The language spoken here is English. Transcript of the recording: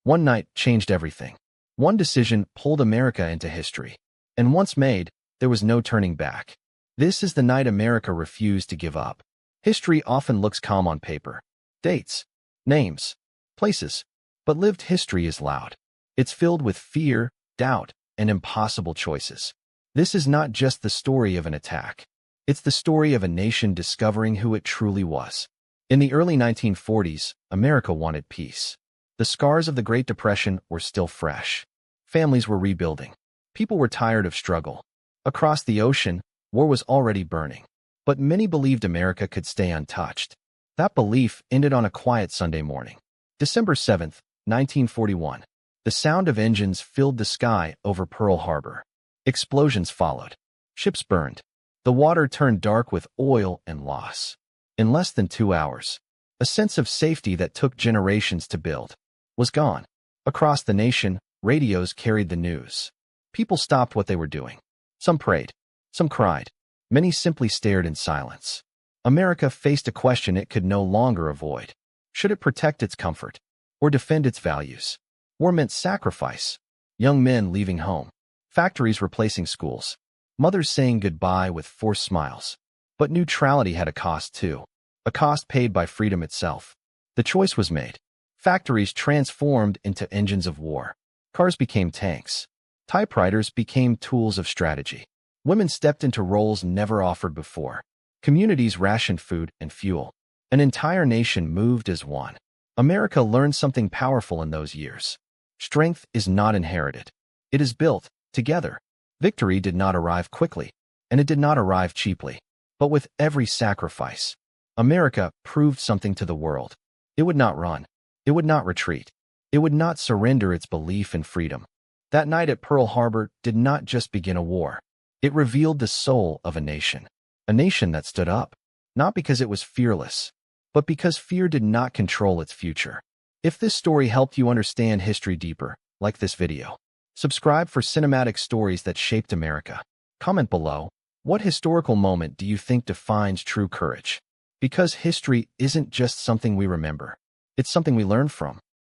One night changed everything. One decision pulled America into history. And once made, there was no turning back. This is the night America refused to give up. History often looks calm on paper. Dates, names, places. But lived history is loud. It's filled with fear, doubt, and impossible choices. This is not just the story of an attack. It's the story of a nation discovering who it truly was. In the early 1940s, America wanted peace. The scars of the Great Depression were still fresh. Families were rebuilding. People were tired of struggle. Across the ocean, war was already burning. But many believed America could stay untouched. That belief ended on a quiet Sunday morning. December 7, 1941. The sound of engines filled the sky over Pearl Harbor. Explosions followed. Ships burned. The water turned dark with oil and loss. In less than 2 hours, a sense of safety that took generations to build was gone. Across the nation, radios carried the news. People stopped what they were doing. Some prayed. Some cried. Many simply stared in silence. America faced a question it could no longer avoid. Should it protect its comfort or defend its values? War meant sacrifice. Young men leaving home. Factories replacing schools. Mothers saying goodbye with forced smiles. But neutrality had a cost too. A cost paid by freedom itself. The choice was made. Factories transformed into engines of war. Cars became tanks. Typewriters became tools of strategy. Women stepped into roles never offered before. Communities rationed food and fuel. An entire nation moved as one. America learned something powerful in those years. Strength is not inherited. It is built, together. Victory did not arrive quickly, and it did not arrive cheaply. But with every sacrifice, America proved something to the world. It would not run. It would not retreat. It would not surrender its belief in freedom. That night at Pearl Harbor did not just begin a war. It revealed the soul of a nation that stood up, not because it was fearless, but because fear did not control its future. If this story helped you understand history deeper, like this video. Subscribe for cinematic stories that shaped America. Comment below, what historical moment do you think defines true courage? Because history isn't just something we remember. It's something we learn from.